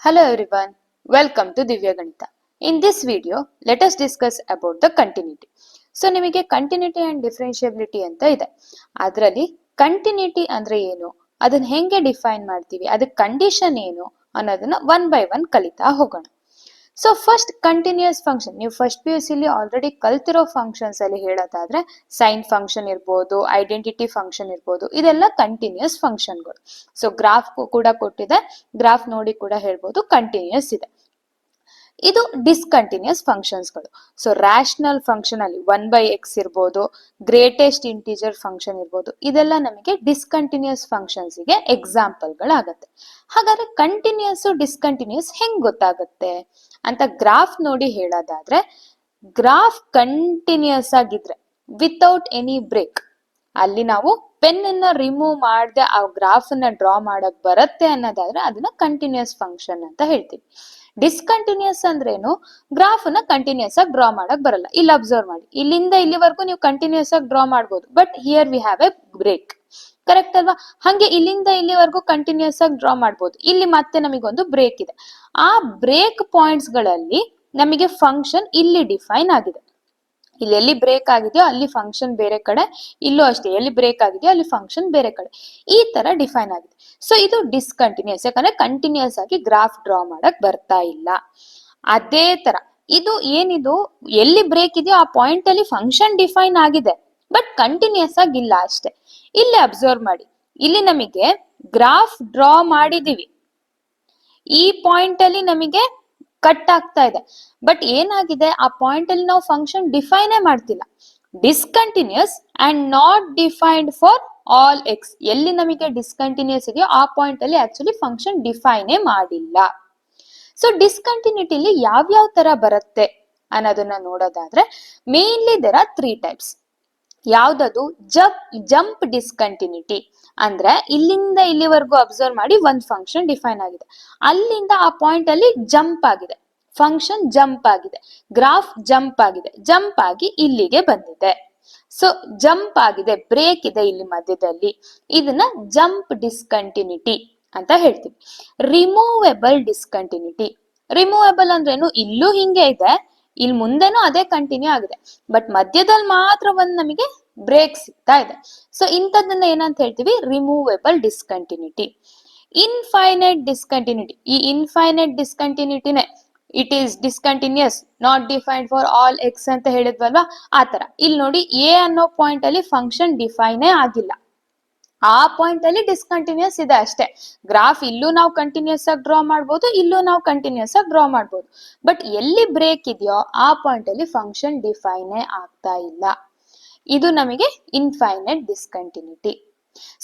Hello everyone, welcome to Divya Ganita. In this video, let us discuss about the continuity. So ನಿಮಗೆ continuity and differentiability ಅಂತ ಇದೆ. ಅದರಲ್ಲಿ continuity ಅಂದ್ರೆ ಏನು, ಅದನ್ನ ಹೆಂಗೆ ಡಿಫೈನ್ ಮಾಡ್ತೀವಿ, ಅದಕ್ಕೆ ಕಂಡೀಷನ್ ಏನು ಅನ್ನೋದನ್ನ ಒನ್ ಬೈ ಒನ್ ಕಲಿತಾ ಹೋಗೋಣ. ಸೊ ಫಸ್ಟ್ ಕಂಟಿನ್ಯೂಸ್ ಫಂಕ್ಷನ್, ನೀವು ಫಸ್ಟ್ PUC ಆಲ್ರೆಡಿ ಕಲ್ತಿರೋ ಫಂಕ್ಷನ್ಸ್ ಅಲ್ಲಿ ಹೇಳೋದಾದ್ರೆ ಸೈನ್ ಫಂಕ್ಷನ್ ಇರ್ಬೋದು, ಐಡೆಂಟಿಟಿ ಫಂಕ್ಷನ್ ಇರ್ಬೋದು, ಇದೆಲ್ಲ ಕಂಟಿನ್ಯೂಸ್ ಫಂಕ್ಷನ್ಗಳು. ಸೊ ಗ್ರಾಫ್ ಕೂಡ ಕೊಟ್ಟಿದೆ, ಗ್ರಾಫ್ ನೋಡಿ ಕೂಡ ಹೇಳ್ಬೋದು ಕಂಟಿನ್ಯೂಸ್ ಇದೆ. ಇದು ಡಿಸ್ಕಂಟಿನ್ಯೂಸ್ ಫಂಕ್ಷನ್ಸ್ಗಳು. ಸೊ ರ್ಯಾಷನಲ್ ಫಂಕ್ಷನ್ ಅಲ್ಲಿ 1/x ಇರ್ಬೋದು, ಗ್ರೇಟೆಸ್ಟ್ ಇಂಟಿಜರ್ ಫಂಕ್ಷನ್ ಇರ್ಬೋದು, ಇದೆಲ್ಲ ನಮಗೆ ಡಿಸ್ಕಂಟಿನ್ಯೂಸ್ ಫಂಕ್ಷನ್ಸ್ ಗೆ ಎಕ್ಸಾಂಪಲ್ಗಳಾಗತ್ತೆ. ಹಾಗಾದ್ರೆ ಕಂಟಿನ್ಯೂಸ್ ಡಿಸ್ಕಂಟಿನ್ಯೂಸ್ ಹೆಂಗ್ ಗೊತ್ತಾಗುತ್ತೆ ಅಂತ ಗ್ರಾಫ್ ನೋಡಿ ಹೇಳೋದಾದ್ರೆ, ಗ್ರಾಫ್ ಕಂಟಿನ್ಯೂಸ್ ಆಗಿದ್ರೆ ವಿತೌಟ್ ಎನಿ ಬ್ರೇಕ್, ಅಲ್ಲಿ ನಾವು ಪೆನ್ ಅನ್ನ ರಿಮೂವ್ ಮಾಡದೆ ಆ ಗ್ರಾಫ್ ಅನ್ನ ಡ್ರಾ ಮಾಡಕ್ ಬರುತ್ತೆ ಅನ್ನೋದಾದ್ರೆ ಅದನ್ನ ಕಂಟಿನ್ಯೂಸ್ ಫಂಕ್ಷನ್ ಅಂತ ಹೇಳ್ತೀವಿ. ಡಿಸ್ಕಂಟಿನ್ಯೂಸ್ ಅಂದ್ರೇನು, ಗ್ರಾಫ್ ನ ಕಂಟಿನ್ಯೂಸ್ ಆಗಿ ಡ್ರಾ ಮಾಡಕ್ ಬರಲ್ಲ. ಇಲ್ಲಿ ಅಬ್ಸರ್ವ್ ಮಾಡಿ, ಇಲ್ಲಿಂದ ಇಲ್ಲಿವರೆಗೂ ನೀವು ಕಂಟಿನ್ಯೂಸ್ ಆಗಿ ಡ್ರಾ ಮಾಡಬಹುದು, but here we have a break. Correct ಅಲ್ವಾ? ಹಂಗೆ ಇಲ್ಲಿಂದ ಇಲ್ಲಿವರೆಗೂ ಕಂಟಿನ್ಯೂಸ್ ಆಗಿ ಡ್ರಾ ಮಾಡಬಹುದು, ಇಲ್ಲಿ ಮತ್ತೆ ನಮಗೊಂದು ಬ್ರೇಕ್ ಇದೆ. ಆ ಬ್ರೇಕ್ ಪಾಯಿಂಟ್ಸ್ ಗಳಲ್ಲಿ ನಮಗೆ ಫಂಕ್ಷನ್ ಇಲ್ಲಿ ಡಿಫೈನ್ ಆಗಿದೆ. ಇಲ್ಲಿ ಎಲ್ಲಿ ಬ್ರೇಕ್ ಆಗಿದೆಯೋ ಅಲ್ಲಿ ಫಂಕ್ಷನ್ ಬೇರೆ ಕಡೆ, ಇಲ್ಲೂ ಅಷ್ಟೇ ಎಲ್ಲಿ ಬ್ರೇಕ್ ಆಗಿದೆಯೋ ಅಲ್ಲಿ ಫಂಕ್ಷನ್ ಬೇರೆ ಕಡೆ, ಈ ತರ ಡಿಫೈನ್ ಆಗಿದೆ. ಸೊ ಇದು ಡಿಸ್ಕಂಟಿನ್ಯೂಸ್, ಯಾಕಂದ್ರೆ ಕಂಟಿನ್ಯೂಸ್ ಆಗಿ ಗ್ರಾಫ್ ಡ್ರಾ ಮಾಡಕ್ ಬರ್ತಾ ಇಲ್ಲ. ಅದೇ ತರ ಇದು ಏನಿದು, ಎಲ್ಲಿ ಬ್ರೇಕ್ ಇದೆಯೋ ಆ ಪಾಯಿಂಟ್ ಅಲ್ಲಿ ಫಂಕ್ಷನ್ ಡಿಫೈನ್ ಆಗಿದೆ, ಬಟ್ ಕಂಟಿನ್ಯೂಸ್ ಆಗಿಲ್ಲ ಅಷ್ಟೇ. ಇಲ್ಲಿ ಅಬ್ಸರ್ವ್ ಮಾಡಿ, ಇಲ್ಲಿ ನಮಗೆ ಗ್ರಾಫ್ ಡ್ರಾ ಮಾಡಿದೀವಿ, ಈ ಪಾಯಿಂಟ್ ಅಲ್ಲಿ ನಮಗೆ ಕಟ್ ಆಗ್ತಾ ಇದೆ, ಬಟ್ ಏನಾಗಿದೆ, ಆ ಪಾಯಿಂಟ್ ಅಲ್ಲಿ ನಾವು ಫಂಕ್ಷನ್ ಡಿಫೈನೇ ಮಾಡ್ತಿಲ್ಲ. Discontinuous and not defined for all X, ಎಲ್ಲಿ ನಮಗೆ ಡಿಸ್ಕಂಟಿನ್ಯೂಸ್ ಇದೆಯೋ ಆ ಪಾಯಿಂಟ್ ಅಲ್ಲಿ ಆಕ್ಚುಲಿ ಫಂಕ್ಷನ್ ಡಿಫೈನೇ ಮಾಡಿಲ್ಲ. ಸೊ ಡಿಸ್ಕಂಟಿನ್ಯೂಟಿಲಿ ಯಾವ್ಯಾವ ತರ ಬರುತ್ತೆ ಅನ್ನೋದನ್ನ ನೋಡೋದಾದ್ರೆ, ಮೇನ್ಲಿ ದೇರ್ ಆರ್ 3 ಟೈಪ್ಸ್. ಯಾವ್ದದು? ಜಂಪ್ ಡಿಸ್ಕಂಟಿನ್ಯೂಟಿ ಅಂದ್ರೆ ಇಲ್ಲಿಂದ ಇಲ್ಲಿವರೆಗೂ ಅಬ್ಸರ್ವ್ ಮಾಡಿ ಒಂದ್ ಫಂಕ್ಷನ್ ಡಿಫೈನ್ ಆಗಿದೆ, ಅಲ್ಲಿಂದ ಆ ಪಾಯಿಂಟ್ ಅಲ್ಲಿ ಜಂಪ್ ಆಗಿದೆ, ಫಂಕ್ಷನ್ ಜಂಪ್ ಆಗಿದೆ, ಗ್ರಾಫ್ ಜಂಪ್ ಆಗಿದೆ, ಜಂಪ್ ಆಗಿ ಇಲ್ಲಿಗೆ ಬಂದಿದೆ. ಸೊ ಜಂಪ್ ಆಗಿದೆ, ಬ್ರೇಕ್ ಇದೆ ಇಲ್ಲಿ ಮಧ್ಯದಲ್ಲಿ, ಇದನ್ನ ಜಂಪ್ ಡಿಸ್ಕಂಟಿನ್ಯೂಟಿ ಅಂತ ಹೇಳ್ತೀವಿ. ರಿಮೂವೆಬಲ್ ಡಿಸ್ಕಂಟಿನ್ಯೂಟಿ, ರಿಮೂವೆಬಲ್ ಅಂದ್ರೇನು, ಇಲ್ಲೂ ಹಿಂಗೆ ಇದೆ, ಇಲ್ಲಿ ಮುಂದೆನೂ ಅದೇ ಕಂಟಿನ್ಯೂ ಆಗಿದೆ, ಬಟ್ ಮಧ್ಯದಲ್ಲಿ ಮಾತ್ರ ಒಂದ್ ನಮಗೆ ಬ್ರೇಕ್ ಸಿಗ್ತಾ ಇದೆ. ಸೊ ಇಂಥದನ್ನ ಏನಂತ ಹೇಳ್ತೀವಿ? Removable discontinuity. ಇನ್ಫೈನೈಟ್ ಡಿಸ್ಕಂಟಿನ್ಯೂಟಿ, ಈ ಇನ್ಫೈನೈಟ್ ಡಿಸ್ಕಂಟಿನ್ಯೂಟಿನೇ it is discontinuous not defined for all x ಅಂತ ಹೇಳಿದ್ವಲ್ವಾ, ಆ ತರ. ಇಲ್ಲಿ ನೋಡಿ, ಎ ಅನ್ನೋ ಪಾಯಿಂಟ್ ಅಲ್ಲಿ ಫಂಕ್ಷನ್ ಡಿಫೈನೇ ಆಗಿಲ್ಲ, ಆ ಪಾಯಿಂಟ್ ಅಲ್ಲಿ ಡಿಸ್ಕಂಟಿನ್ಯೂಸ್ ಇದೆ ಅಷ್ಟೇ. ಗ್ರಾಫ್ ಇಲ್ಲೂ ನಾವು ಕಂಟಿನ್ಯೂಸ್ ಆಗಿ ಡ್ರಾ ಮಾಡ್ಬೋದು, ಇಲ್ಲೂ ನಾವು ಕಂಟಿನ್ಯೂಸ್ ಆಗಿ ಡ್ರಾ ಮಾಡ್ಬೋದು, ಬಟ್ ಎಲ್ಲಿ ಬ್ರೇಕ್ ಇದೆಯೋ ಆ ಪಾಯಿಂಟ್ ಅಲ್ಲಿ ಫಂಕ್ಷನ್ ಡಿಫೈನೇ ಆಗ್ತಾ ಇಲ್ಲ. ಇದು ನಮಗೆ ಇನ್ಫೈನೈಟ್ ಡಿಸ್ಕಂಟಿನ್ಯೂಟಿ.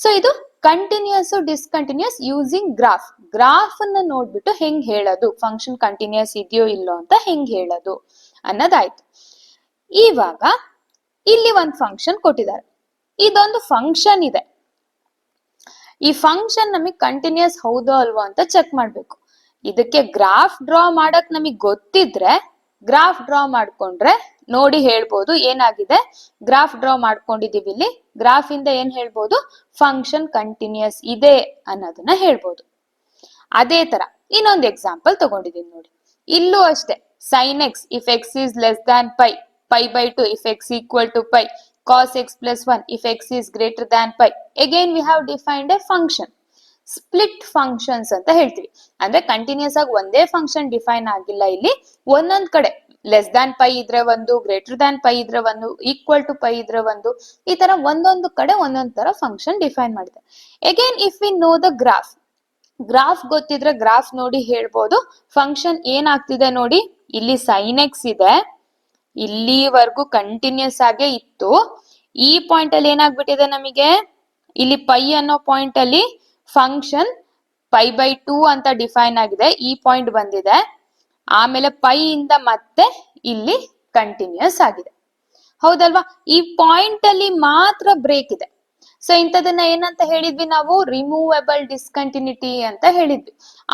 ಸೊ ಇದು continuous discontinuous using graph. Graph ಅನ್ನ ನೋಡ್ಬಿಟ್ಟು ಹೆಂಗ್ ಹೇಳೋದು, ಫಂಕ್ಷನ್ ಕಂಟಿನ್ಯೂಸ್ ಇದೆಯೋ ಇಲ್ಲೋ ಅಂತ ಹೆಂಗ್ ಹೇಳೋದು ಅನ್ನೋದಾಯ್ತು. ಇವಾಗ ಇಲ್ಲಿ ಒಂದು ಫಂಕ್ಷನ್ ಕೊಟ್ಟಿದ್ದಾರೆ, ಇದೊಂದು ಫಂಕ್ಷನ್ ಇದೆ. ಈ ಫಂಕ್ಷನ್ ನಮಗೆ ಕಂಟಿನ್ಯೂಸ್ ಹೌದೋ ಅಲ್ವೋ ಅಂತ ಚೆಕ್ ಮಾಡ್ಬೇಕು. ಇದಕ್ಕೆ ಗ್ರಾಫ್ ಡ್ರಾ ಮಾಡಕ್ ನಮಗೆ ಗೊತ್ತಿದ್ರೆ, ಗ್ರಾಫ್ ಡ್ರಾ ಮಾಡ್ಕೊಂಡ್ರೆ ನೋಡಿ ಹೇಳ್ಬೋದು ಏನಾಗಿದೆ, ಗ್ರಾಫ್ ಡ್ರಾ ಮಾಡ್ಕೊಂಡಿದೀವಿ, ಇಲ್ಲಿ ಗ್ರಾಫ್ ಇಂದ ಏನ್ ಹೇಳ್ಬೋದು, ಫಂಕ್ಷನ್ ಕಂಟಿನ್ಯೂಸ್ ಇದೆ ಅನ್ನೋದನ್ನ ಹೇಳ್ಬೋದು. ಅದೇ ತರ ಇನ್ನೊಂದು ಎಕ್ಸಾಂಪಲ್ ತಗೊಂಡಿದೀನಿ ನೋಡಿ, ಇಲ್ಲೂ ಅಷ್ಟೇ. sin x if x is less than pi, pi by 2 if x equal to pi, cos x plus 1 if x is greater than pi. Again we have defined a function. Split functions ಅಂತ ಹೇಳ್ತೀವಿ, ಅಂದ್ರೆ continuous ಆಗಿ ಒಂದೇ function define ಆಗಿಲ್ಲ, ಇಲ್ಲಿ ಒಂದೊಂದ್ ಕಡೆ less than pi ಇದ್ರೆ ಒಂದು, ಗ್ರೇಟರ್ ದ್ಯಾನ್ ಪೈ ಇದ್ರೆ ಒಂದು, ಈಕ್ವಲ್ ಟು ಪೈ ಇದ್ರೆ ಒಂದು, ಈ ತರ ಒಂದೊಂದು ಕಡೆ ಒಂದೊಂದ್ ತರ ಫಂಕ್ಷನ್ ಡಿಫೈನ್ ಮಾಡಿದೆ. Again if we know the graph, graph ಗೊತ್ತಿದ್ರೆ ಗ್ರಾಫ್ ನೋಡಿ ಹೇಳ್ಬೋದು ಫಂಕ್ಷನ್ ಏನಾಗ್ತಿದೆ ನೋಡಿ, ಇಲ್ಲಿ sin x ಇದೆ, ಇಲ್ಲಿವರೆಗೂ ಕಂಟಿನ್ಯೂಸ್ ಆಗೇ ಇತ್ತು, ಈ ಪಾಯಿಂಟ್ ಅಲ್ಲಿ ಏನಾಗ್ಬಿಟ್ಟಿದೆ ನಮಗೆ, ಇಲ್ಲಿ ಪೈ ಅನ್ನೋ ಪಾಯಿಂಟ್ ಅಲ್ಲಿ ಫಂಕ್ಷನ್ ಪೈ ಬೈ 2 ಅಂತ ಡಿಫೈನ್ ಆಗಿದೆ, ಈ ಪಾಯಿಂಟ್ ಬಂದಿದೆ, ಆಮೇಲೆ ಪೈ ಇಂದ ಮತ್ತೆ ಇಲ್ಲಿ ಕಂಟಿನ್ಯೂಸ್ ಆಗಿದೆ, ಹೌದಲ್ವಾ? ಈ ಪಾಯಿಂಟ್ ಅಲ್ಲಿ ಮಾತ್ರ ಬ್ರೇಕ್ ಇದೆ. ಸೊ ಇಂಥದನ್ನ ಏನಂತ ಹೇಳಿದ್ವಿ ನಾವು, ರಿಮೂವೆಬಲ್ ಡಿಸ್ಕಂಟಿನ್ಯೂಟಿ ಅಂತ ಹೇಳಿದ್ವಿ.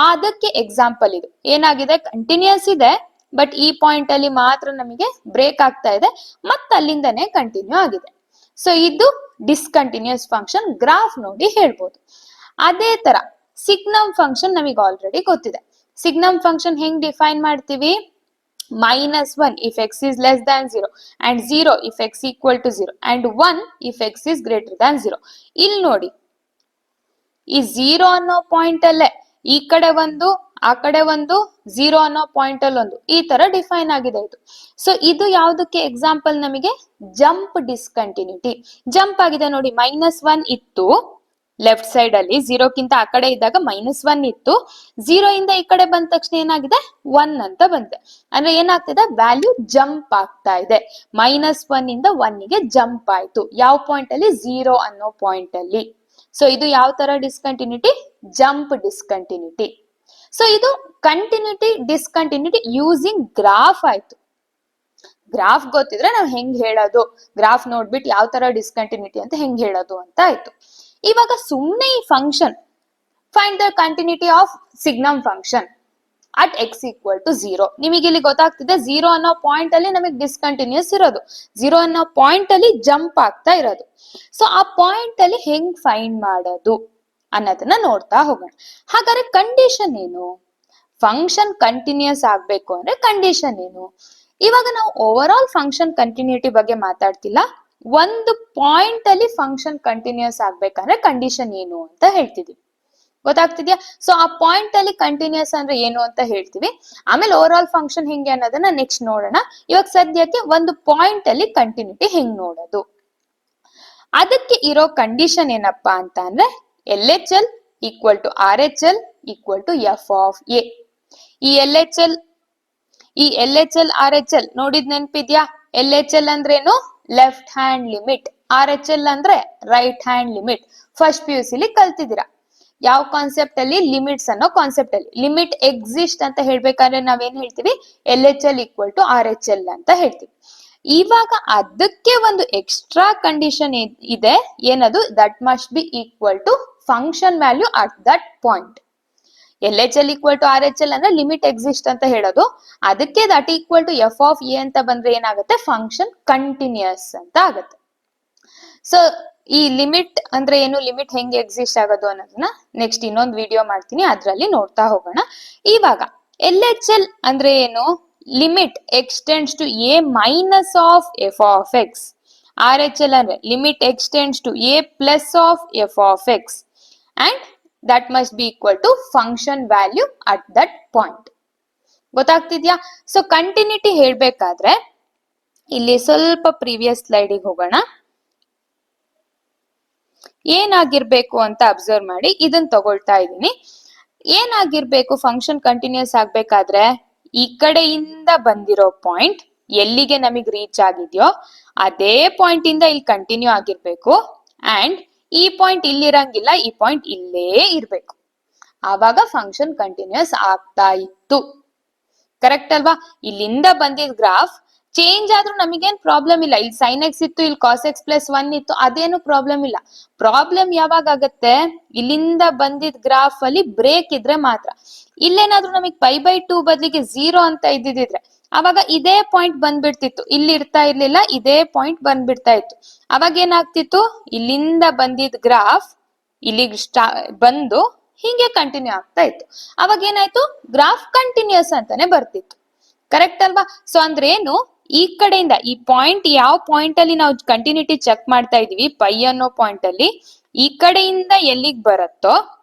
ಅದಕ್ಕೆ ಎಕ್ಸಾಂಪಲ್ ಇದು. ಏನಾಗಿದೆ, ಕಂಟಿನ್ಯೂಸ್ ಇದೆ, ಬಟ್ ಈ ಪಾಯಿಂಟ್ ಅಲ್ಲಿ ಮಾತ್ರ ನಮಗೆ ಬ್ರೇಕ್ ಆಗ್ತಾ ಇದೆ, ಮತ್ತೆ ಅಲ್ಲಿಂದನೇ ಕಂಟಿನ್ಯೂ ಆಗಿದೆ. ಸೊ ಇದು ಡಿಸ್ಕಂಟಿನ್ಯೂಸ್ ಫಂಕ್ಷನ್, ಗ್ರಾಫ್ ನೋಡಿ ಹೇಳ್ಬೋದು. ಅದೇ ತರ ಸಿಗ್ನಮ್ ಫಂಕ್ಷನ್ ನಮಗೆ ಆಲ್ರೆಡಿ ಗೊತ್ತಿದೆ. ಸಿಗ್ನಮ್ ಫಂಕ್ಷನ್ ಹೆಂಗ್ ಡಿಫೈನ್ ಮಾಡ್ತೀವಿ? -1 if x is less than 0 and 0 if x equal to 0 and 1 if x is greater than 0. ಇಲ್ಲಿ ನೋಡಿ, ಈ 0 ಅನ್ನೋ ಪಾಯಿಂಟ್ ಅಲ್ಲೇ ಈ ಕಡೆ ಒಂದು ಆ ಕಡೆ ಒಂದು 0 ಅನ್ನೋ ಪಾಯಿಂಟ್ ಅಲ್ಲಿ ಒಂದು ಈ ತರ ಡಿಫೈನ್ ಆಗಿದೆ ಇದು. ಸೊ ಇದು ಯಾವ್ದಕ್ಕೆ ಎಕ್ಸಾಂಪಲ್? ನಮಗೆ ಜಂಪ್ ಡಿಸ್ಕಂಟಿನ್ಯೂಟಿ. ಜಂಪ್ ಆಗಿದೆ ನೋಡಿ, -1 ಇತ್ತು ಲೆಫ್ಟ್ ಸೈಡ್ ಅಲ್ಲಿ, 0ಕ್ಕಿಂತ ಆ ಕಡೆ ಇದ್ದಾಗ -1 ಇತ್ತು, 0 ಇಂದ ಈ ಕಡೆ ಬಂದ ತಕ್ಷಣ ಏನಾಗಿದೆ 1 ಅಂತ ಬಂದಿದೆ. ಅಂದ್ರೆ ಏನಾಗ್ತಿದೆ, ವ್ಯಾಲ್ಯೂ ಜಂಪ್ ಆಗ್ತಾ ಇದೆ. -1 ಇಂದ 1 ಗೆ ಜಂಪ್ ಆಯ್ತು. ಯಾವ ಪಾಯಿಂಟ್ ಅಲ್ಲಿ? 0 ಅನ್ನೋ ಪಾಯಿಂಟ್ ಅಲ್ಲಿ. ಸೊ ಇದು ಯಾವ ತರ ಡಿಸ್ಕಂಟಿನ್ಯೂಟಿ? Jump discontinuity. ಸೊ ಇದು ಕಂಟಿನ್ಯೂಟಿ ಡಿಸ್ಕಂಟಿನ್ಯೂಟಿ ಯೂಸಿಂಗ್ ಗ್ರಾಫ್ ಆಯ್ತು. ಗ್ರಾಫ್ ಗೊತ್ತಿದ್ರೆ ನಾವು ಹೆಂಗ್ ಹೇಳೋದು, ಗ್ರಾಫ್ ನೋಡ್ಬಿಟ್ಟು ಯಾವ ತರ ಡಿಸ್ಕಂಟಿನ್ಯೂಟಿ ಅಂತ ಹೆಂಗ್ ಹೇಳೋದು ಅಂತ ಆಯ್ತು. ಇವಾಗ ಸುಮ್ಮನೆ ಈ function find the continuity of signum function at x equal to 0. ನಿಮಗೆ ಇಲ್ಲಿ ಗೊತ್ತಾಗ್ತಿದೆ 0 ಅನ್ನೋ ಪಾಯಿಂಟ್ ಅಲ್ಲಿ ನಮಗೆ ಡಿಸ್ಕಂಟಿನ್ಯೂಸ್ ಇರೋದು, 0 ಅನ್ನೋ ಪಾಯಿಂಟ್ ಅಲ್ಲಿ ಜಂಪ್ ಆಗ್ತಾ ಇರೋದು. ಸೊ ಆ ಪಾಯಿಂಟ್ ಅಲ್ಲಿ ಹೆಂಗ್ ಫೈಂಡ್ ಮಾಡೋದು ಅನ್ನೋದನ್ನ ನೋಡ್ತಾ ಹೋಗೋಣ. ಹಾಗಾದ್ರೆ ಕಂಡೀಷನ್ ಏನು? ಫಂಕ್ಷನ್ ಕಂಟಿನ್ಯೂಸ್ ಆಗ್ಬೇಕು ಅಂದ್ರೆ ಕಂಡೀಷನ್ ಏನು? ಇವಾಗ ನಾವು ಓವರ್ ಆಲ್ ಫಂಕ್ಷನ್ ಕಂಟಿನ್ಯೂಟಿ ಬಗ್ಗೆ ಮಾತಾಡ್ತಿಲ್ಲ, ಒಂದು ಪಾಯಿಂಟ್ ಅಲ್ಲಿ ಫಂಕ್ಷನ್ ಕಂಟಿನ್ಯೂಸ್ ಆಗ್ಬೇಕಂದ್ರೆ ಕಂಡೀಷನ್ ಏನು ಅಂತ ಹೇಳ್ತಿದೀವಿ. ಗೊತ್ತಾಗ್ತಿದ್ಯಾ? ಸೊ ಆ ಪಾಯಿಂಟ್ ಅಲ್ಲಿ ಕಂಟಿನ್ಯೂಸ್ ಅಂದ್ರೆ ಏನು ಅಂತ ಹೇಳ್ತೀವಿ, ಆಮೇಲೆ ಓವರ್ ಆಲ್ ಫಂಕ್ಷನ್ ಹೆಂಗೆ ಅನ್ನೋದನ್ನ ನೆಕ್ಸ್ಟ್ ನೋಡೋಣ. ಇವಾಗ ಸದ್ಯಕ್ಕೆ ಒಂದು ಪಾಯಿಂಟ್ ಅಲ್ಲಿ ಕಂಟಿನ್ಯೂಟಿ ಹೆಂಗ್ ನೋಡೋದು, ಅದಕ್ಕೆ ಇರೋ ಕಂಡೀಷನ್ ಏನಪ್ಪಾ ಅಂತ ಅಂದ್ರೆ LHL equal to RHL equal to f of a. ಈ LHL RHL ನೋಡಿದ್ ನೆನ್ಪಿದ್ಯಾ? LHL ಅಂದ್ರೇನು? Left hand limit. RHL ಅಂದ್ರೆ right hand limit. First PUC ಲಿ ಕಲ್ತಿದ್ದೀರಾ. ಯಾವ ಕಾನ್ಸೆಪ್ಟ್ ಅಲ್ಲಿ? ಲಿಮಿಟ್ಸ್ ಅನ್ನೋ ಕಾನ್ಸೆಪ್ಟ್ ಅಲ್ಲಿ. ಲಿಮಿಟ್ ಎಕ್ಸಿಸ್ಟ್ ಅಂತ ಹೇಳ್ಬೇಕಾದ್ರೆ ನಾವೇನ್ ಹೇಳ್ತೀವಿ? LHL ಈಕ್ವಲ್ ಟು RHL ಅಂತ ಹೇಳ್ತೀವಿ. ಇವಾಗ ಅದಕ್ಕೆ ಒಂದು ಎಕ್ಸ್ಟ್ರಾ ಕಂಡೀಷನ್ ಇದೆ, ಏನದು? That must be equal to function value at that point. LHL equal to RHL ಅಂದ್ರೆ ಲಿಮಿಟ್ ಎಕ್ಸಿಸ್ಟ್ ಅಂತ ಹೇಳೋದು, ಅದಕ್ಕೆ that equal to f of a ಅಂತ ಬಂದ್ರೆ ಏನಾಗುತ್ತೆ? ಫಂಕ್ಷನ್ ಕಂಟಿನ್ಯೂಸ್ ಅಂತ ಆಗುತ್ತೆ. ಸೊ ಈ ಲಿಮಿಟ್ ಅಂದ್ರೆ ಏನು, ಲಿಮಿಟ್ ಹೆಂಗೆ ಎಕ್ಸಿಸ್ಟ್ ಆಗೋದು ಅನ್ನೋದನ್ನ ನೆಕ್ಸ್ಟ್ ಇನ್ನೊಂದು ವಿಡಿಯೋ ಮಾಡ್ತೀನಿ, ಅದ್ರಲ್ಲಿ ನೋಡ್ತಾ ಹೋಗೋಣ. ಇವಾಗ LHL ಅಂದ್ರೆ ಏನು? Limit extends to a minus of f of x. RHL ಅಂದ್ರೆ limit extends to a plus of f of x and that must be equal to function value at that point. ಗೊತ್ತಾಗ್ತಿದ್ಯಾ? So continuity ಹೇಳ್ಬೇಕಾದ್ರೆ ಇಲ್ಲಿ ಸ್ವಲ್ಪ previous ಸ್ಲೈಡಿಗೆ ಹೋಗೋಣ. ಏನಾಗಿರ್ಬೇಕು ಅಂತ observe ಮಾಡಿ, ಇದನ್ನ ತಗೊಳ್ತಾ ಇದ್ದೀನಿ. ಏನಾಗಿರ್ಬೇಕು ಫಂಕ್ಷನ್ ಕಂಟಿನ್ಯೂಸ್ ಆಗ್ಬೇಕಾದ್ರೆ? ಈ ಕಡೆಯಿಂದ ಬಂದಿರೋ ಪಾಯಿಂಟ್ ಎಲ್ಲಿಗೆ ನಮಗೆ ರೀಚ್ ಆಗಿದ್ಯೋ ಅದೇ ಪಾಯಿಂಟ್ ಇಂದ ಇಲ್ಲಿ ಕಂಟಿನ್ಯೂ ಆಗಿರ್ಬೇಕು, ಅಂಡ್ ಈ ಪಾಯಿಂಟ್ ಇಲ್ಲಿರಂಗಿಲ್ಲ, ಈ ಪಾಯಿಂಟ್ ಇಲ್ಲೇ ಇರ್ಬೇಕು. ಆವಾಗ ಫಂಕ್ಷನ್ ಕಂಟಿನ್ಯೂಸ್ ಆಗ್ತಾ ಇತ್ತು. ಕರೆಕ್ಟ್ ಅಲ್ವಾ? ಇಲ್ಲಿಂದ ಬಂದಿದ್ ಗ್ರಾಫ್ ಚೇಂಜ್ ಆದ್ರೂ ನಮಗೇನ್ ಪ್ರಾಬ್ಲಮ್ ಇಲ್ಲ. ಇಲ್ಲಿ sin x ಇತ್ತು, ಇಲ್ಲಿ cos x ಪ್ಲಸ್ 1 ಇತ್ತು, ಅದೇನು ಪ್ರಾಬ್ಲಮ್ ಇಲ್ಲ. ಪ್ರಾಬ್ಲಮ್ ಯಾವಾಗ ಆಗತ್ತೆ? ಇಲ್ಲಿಂದ ಬಂದಿದ್ ಗ್ರಾಫ್ ಅಲ್ಲಿ ಬ್ರೇಕ್ ಇದ್ರೆ ಮಾತ್ರ. ಇಲ್ಲೇನಾದ್ರೂ ನಮಗ್ π/2 ಬದಲಿಗೆ 0 ಅಂತ ಇದ್ದಿದ್ರೆ ಅವಾಗ ಇದೇ ಪಾಯಿಂಟ್ ಬಂದ್ಬಿಡ್ತಿತ್ತು, ಇಲ್ಲಿ ಇರ್ತಾ ಇರ್ಲಿಲ್ಲ, ಇದೇ ಪಾಯಿಂಟ್ ಬಂದ್ಬಿಡ್ತಾ ಇತ್ತು. ಅವಾಗ ಏನಾಗ್ತಿತ್ತು? ಇಲ್ಲಿಂದ ಬಂದಿದ್ ಗ್ರಾಫ್ ಇಲ್ಲಿಗೆ ಬಂದು ಹೀಗೆ ಕಂಟಿನ್ಯೂ ಆಗ್ತಾ ಇತ್ತು. ಅವಾಗ ಏನಾಯ್ತು? ಗ್ರಾಫ್ ಕಂಟಿನ್ಯೂಸ್ ಅಂತಾನೆ ಬರ್ತಿತ್ತು. ಕರೆಕ್ಟ್ ಅಲ್ವಾ? ಸೊ ಅಂದ್ರೆ ಏನು? ಈ ಕಡೆಯಿಂದ ಈ ಪಾಯಿಂಟ್, ಯಾವ ಪಾಯಿಂಟ್ ಅಲ್ಲಿ ನಾವು ಕಂಟಿನ್ಯೂಟಿ ಚೆಕ್ ಮಾಡ್ತಾ ಇದೀವಿ, ಪೈ ಅನ್ನೋ ಪಾಯಿಂಟ್ ಅಲ್ಲಿ ಈ ಕಡೆಯಿಂದ ಎಲ್ಲಿಗ್ ಬರುತ್ತೋ,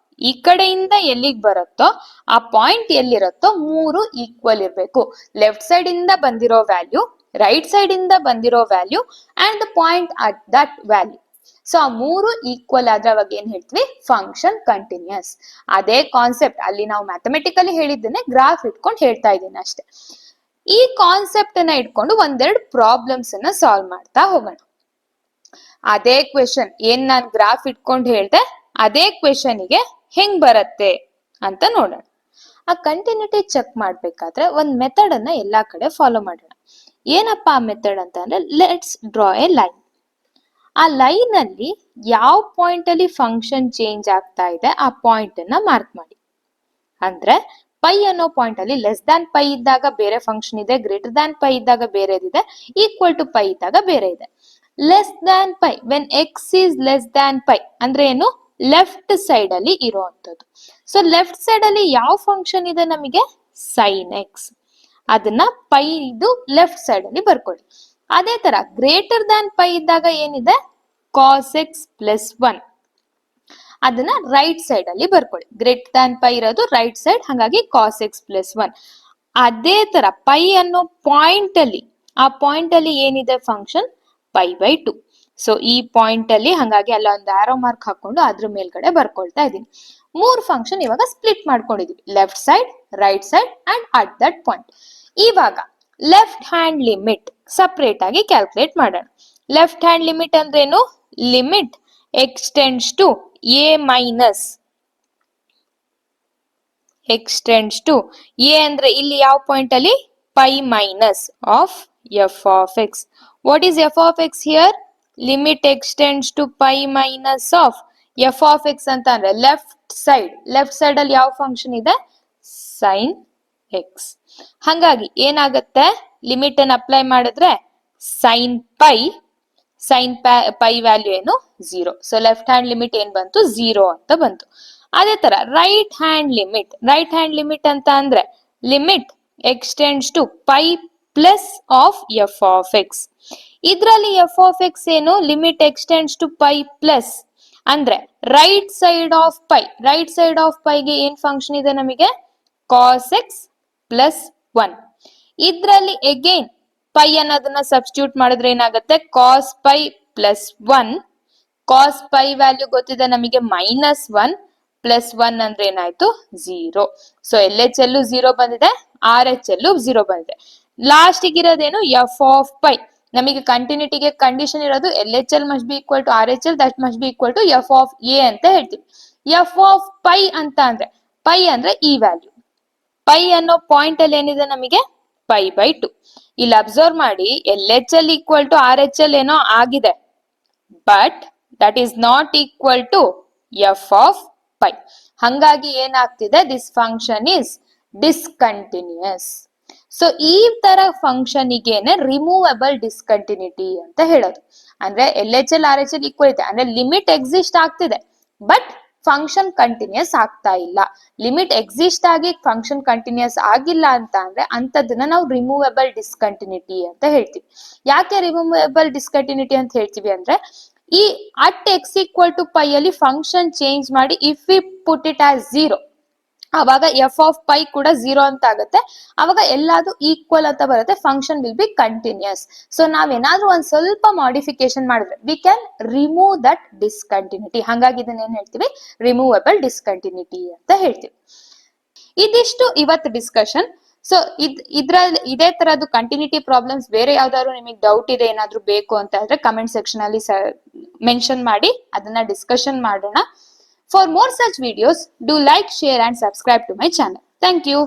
ಈ ಕಡೆಯಿಂದ ಎಲ್ಲಿಗ್ ಬರುತ್ತೋ ಆ ಪಾಯಿಂಟ್ ಎಲ್ಲಿರುತ್ತೋ ಮೂರು ಈಕ್ವಲ್ ಇರ್ಬೇಕು. ಲೆಫ್ಟ್ ಸೈಡ್ ಇಂದ ಬಂದಿರೋ ವ್ಯಾಲ್ಯೂ, ರೈಟ್ ಸೈಡ್ ಇಂದ ಬಂದಿರೋ value and the point at that value. So ಆ ಮೂರು ಈಕ್ವಲ್ ಆದ್ರೆ ಅವಾಗ ಏನ್ ಹೇಳ್ತೀವಿ? Function continuous. ಅದೇ ಕಾನ್ಸೆಪ್ಟ್ ಅಲ್ಲಿ ನಾವು ಮ್ಯಾಥಮೆಟಿಕಲಿ ಹೇಳಿದ್ದೇನೆ, ಗ್ರಾಫ್ ಇಟ್ಕೊಂಡು ಹೇಳ್ತಾ ಇದ್ದೀನಿ ಅಷ್ಟೇ. ಈ ಕಾನ್ಸೆಪ್ಟ್ ಅನ್ನ ಇಟ್ಕೊಂಡು ಒಂದೆರಡು ಪ್ರಾಬ್ಲಮ್ಸ್ ಅನ್ನ ಸಾಲ್ವ್ ಮಾಡ್ತಾ ಹೋಗೋಣ. ಅದೇ ಕ್ವೆಶನ್ ಏನ್ ನಾನ್ ಗ್ರಾಫ್ ಇಟ್ಕೊಂಡು ಹೇಳ್ದೆ, ಅದೇ ಕ್ವೆಶನ್ ಗೆ ಹೆಂಗ್ ಬರತ್ತೆ ಅಂತ ನೋಡೋಣ. ಆ ಕಂಟಿನ್ಯೂಟಿ ಚೆಕ್ ಮಾಡ್ಬೇಕಾದ್ರೆ ಒಂದ್ ಮೆಥಡ್ ಅನ್ನ ಎಲ್ಲಾ ಕಡೆ ಫಾಲೋ ಮಾಡೋಣ. ಏನಪ್ಪಾ ಆ ಮೆಥಡ್ ಅಂತ ಅಂದ್ರೆ, ಲೆಟ್ಸ್ ಡ್ರಾ ಎ ಲೈನ್. ಆ ಲೈನ್ ಅಲ್ಲಿ ಯಾವ ಪಾಯಿಂಟ್ ಅಲ್ಲಿ ಫಂಕ್ಷನ್ ಚೇಂಜ್ ಆಗ್ತಾ ಇದೆ ಆ ಪಾಯಿಂಟ್ ಅನ್ನ ಮಾರ್ಕ್ ಮಾಡಿ. ಅಂದ್ರೆ ಪೈ ಅನ್ನೋ ಪಾಯಿಂಟ್ ಅಲ್ಲಿ ಲೆಸ್ ದ್ಯಾನ್ ಪೈ ಇದ್ದಾಗ ಬೇರೆ ಫಂಕ್ಷನ್ ಇದೆ, ಗ್ರೇಟರ್ ದ್ಯಾನ್ ಪೈ ಇದ್ದಾಗ ಬೇರೆದಿದೆ, ಈಕ್ವಲ್ ಟು ಪೈ ಇದ್ದಾಗ ಬೇರೆ ಇದೆ. Less than pi, when x is less than pi ಅಂದ್ರೆ ಏನು? ಲೆಫ್ಟ್ ಸೈಡ್ ಅಲ್ಲಿ ಇರುವಂತದ್ದು. ಸೊ ಲೆಫ್ಟ್ ಸೈಡ್ ಅಲ್ಲಿ ಯಾವ ಫಂಕ್ಷನ್ ಇದೆ ನಮಗೆ? Sine x. ಅದನ್ನ ಪೈ ಇದು ಲೆಫ್ಟ್ ಸೈಡ್ ಅಲ್ಲಿ ಬರ್ಕೊಳ್ಳಿ. ಅದೇ ತರ ಗ್ರೇಟರ್ ದ್ಯಾನ್ ಪೈ ಇದ್ದಾಗ ಏನಿದೆ? Cos x plus 1. ಅದನ್ನ ರೈಟ್ ಸೈಡ್ ಅಲ್ಲಿ ಬರ್ಕೊಳ್ಳಿ. ಗ್ರೇಟರ್ ದ್ಯಾನ್ ಪೈ ಇರೋದು ರೈಟ್ ಸೈಡ್, ಹಾಗಾಗಿ ಕಾಸ್ ಎಕ್ಸ್ ಪ್ಲಸ್ 1. ಅದೇ ತರ ಪೈ ಅನ್ನೋ ಪಾಯಿಂಟ್ ಅಲ್ಲಿ, ಆ ಪಾಯಿಂಟ್ ಅಲ್ಲಿ ಏನಿದೆ ಫಂಕ್ಷನ್? Pi by 2. ಸೊ ಈ ಪಾಯಿಂಟ್ ಅಲ್ಲಿ ಹಾಗಾಗಿ ಅಲ್ಲ ಒಂದು ಆರೋ ಮಾರ್ಕ್ ಹಾಕೊಂಡು ಅದ್ರ ಮೇಲ್ಗಡೆ ಬರ್ಕೊಳ್ತಾ ಇದೀನಿ. 3 ಫಂಕ್ಷನ್ ಇವಾಗ ಸ್ಪ್ಲಿಟ್ ಮಾಡ್ಕೊಂಡಿದೀವಿ, left side, right side and at that point. ಇವಾಗ ಲೆಫ್ಟ್ ಹ್ಯಾಂಡ್ ಲಿಮಿಟ್ ಸಪರೇಟ್ ಆಗಿ ಕ್ಯಾಲ್ಕುಲೇಟ್ ಮಾಡೋಣ. ಲೆಫ್ಟ್ ಹ್ಯಾಂಡ್ ಲಿಮಿಟ್ ಅಂದ್ರೇನು? Limit extends to a minus x tends to a ಅಂದ್ರೆ ಇಲ್ಲಿ ಯಾವ ಪಾಯಿಂಟ್ ಅಲ್ಲಿ? Pi minus of f of x. What is f of x here? Limit extends to pi minus of f of x ಅಂತ ಅಂದ್ರೆ left side. Left side ಅಲ್ಲಿ ಯಾವ function ಇದೆ? Sine x. ಹಾಗಾಗಿ ಏನಾಗುತ್ತೆ? ಲಿಮಿಟ್ ಅನ್ನು ಅಪ್ಲೈ ಮಾಡಿದ್ರೆ ಸೈನ್ ಪೈ ವ್ಯಾಲ್ಯೂ ಏನು? 0. ಸೊ ಲೆಫ್ಟ್ ಹ್ಯಾಂಡ್ ಲಿಮಿಟ್ ಏನ್ ಬಂತು? 0 ಅಂತ ಬಂತು. ಅದೇ ತರ ರೈಟ್ ಹ್ಯಾಂಡ್ ಲಿಮಿಟ್ ಅಂತ ಅಂದ್ರೆ limit extends to pi plus of f of x. ಇದ್ರಲ್ಲಿ ಎಫ್ ಆಫ್ ಎಕ್ಸ್ ಏನು? Limit extends to pi plus ಅಂದ್ರೆ ರೈಟ್ ಸೈಡ್ ಆಫ್ ಪೈಗೆ ಏನ್ ಫಂಕ್ಷನ್ ಇದೆ ನಮಗೆ? Cos x plus 1. ಇದ್ರಲ್ಲಿ ಅಗೈನ್ ಪೈ ಅನ್ನೋದನ್ನ ಸಬ್ಸ್ಟಿಟ್ಯೂಟ್ ಮಾಡಿದ್ರೆ ಏನಾಗುತ್ತೆ? Cos pi plus 1. Cos pi value ಗೊತ್ತಿದೆ ನಮಗೆ -1 ಪ್ಲಸ್ 1 ಅಂದ್ರೆ ಏನಾಯ್ತು? 0. ಸೊ ಎಲ್ ಎಚ್ ಎಲ್ಲೂ 0 ಬಂದಿದೆ, ಆರ್ ಎಚ್ ಎಲ್ಲೂ 0 ಬಂದಿದೆ. ಲಾಸ್ಟ್ ಇರೋದೇನು? F of pi. ನಮಗೆ ಕಂಟಿನ್ಯೂಟಿಗೆ ಕಂಡೀಷನ್ ಇರೋದು L H L must be equal to R H L, that must be equal to f of a ಅಂತ ಹೇಳ್ತೀವಿ. ಎಫ್ ಆಫ್ ಪೈ ಅಂತ ಅಂದ್ರೆ ಪೈ ಅಂದ್ರೆ ಈ ವ್ಯಾಲ್ಯೂ. ಪೈ ಅನ್ನೋ ಪಾಯಿಂಟ್ ಅಲ್ಲಿ ಏನಿದೆ ನಮಗೆ? Pi by 2. ಇಲ್ಲಿ ಅಬ್ಸರ್ವ್ ಮಾಡಿ, L H L equal to R H L ಏನೋ ಆಗಿದೆ, but that is not equal to f of pi. ಹಂಗಾಗಿ ಏನಾಗ್ತಿದೆ? This function is discontinuous. So ಈ ತರ ಫಂಕ್ಷನ್ ಗೆನೆ ರಿಮೂವಬಲ್ ಡಿಸ್ಕಂಟಿನ್ಯೂಟಿ ಅಂತ ಹೇಳೋದು. ಅಂದ್ರೆ L H L R H L equal ಇದೆ ಅಂದ್ರೆ ಲಿಮಿಟ್ ಎಕ್ಸಿಸ್ಟ್ ಆಗ್ತಿದೆ, ಬಟ್ ಫಂಕ್ಷನ್ ಕಂಟಿನ್ಯೂಸ್ ಆಗ್ತಾ ಇಲ್ಲ. ಲಿಮಿಟ್ ಎಕ್ಸಿಸ್ಟ್ ಆಗಿ ಫಂಕ್ಷನ್ ಕಂಟಿನ್ಯೂಸ್ ಆಗಿಲ್ಲ ಅಂತ ಅಂದ್ರೆ ಅಂತದನ್ನ ನಾವು ರಿಮೂವಬಲ್ ಡಿಸ್ಕಂಟಿನ್ಯೂಟಿ ಅಂತ ಹೇಳ್ತೀವಿ. ಯಾಕೆ ರಿಮೂವಬಲ್ ಡಿಸ್ಕಂಟಿನ್ಯೂಟಿ ಅಂತ ಹೇಳ್ತೀವಿ ಅಂದ್ರೆ ಈ at x equal to pi ಅಲ್ಲಿ ಫಂಕ್ಷನ್ ಚೇಂಜ್ ಮಾಡಿ if we put it as 0, ಅವಾಗ ಎಫ್ ಆಫ್ ಪೈ ಕೂಡ 0 ಅಂತ ಆಗುತ್ತೆ. ಅವಾಗ ಎಲ್ಲಾದ್ರೂ ಈಕ್ವಲ್ ಅಂತ ಬರುತ್ತೆ, function will be continuous. So ನಾವೇನಾದ್ರೂ ಒಂದ್ ಸ್ವಲ್ಪ ಮಾಡಿಫಿಕೇಶನ್ ಮಾಡಿದ್ರೆ we can remove that discontinuity. ಹಾಗಾಗಿ ಇದನ್ನ ಏನ್ ಹೇಳ್ತೀವಿ? ರಿಮೂವಬಲ್ ಡಿಸ್ಕಂಟಿನ್ಯೂಟಿ ಅಂತ ಹೇಳ್ತೀವಿ. ಇದಿಷ್ಟು ಇವತ್ತು ಡಿಸ್ಕಷನ್. ಸೊ ಇದ್ರಲ್ಲಿ ಇದೇ ತರದ್ದು ಕಂಟಿನ್ಯೂಟಿ ಪ್ರಾಬ್ಲಮ್ಸ್ ಬೇರೆ ಯಾವ್ದಾದ್ರು ನಿಮಗೆ ಡೌಟ್ ಇದೆ, ಏನಾದ್ರು ಬೇಕು ಅಂತ ಹೇಳಿದ್ರೆ ಕಮೆಂಟ್ ಸೆಕ್ಷನ್ ಅಲ್ಲಿ ಮೆನ್ಷನ್ ಮಾಡಿ, ಅದನ್ನ ಡಿಸ್ಕಷನ್ ಮಾಡೋಣ. For more such videos, do like, share and subscribe to my channel. Thank you.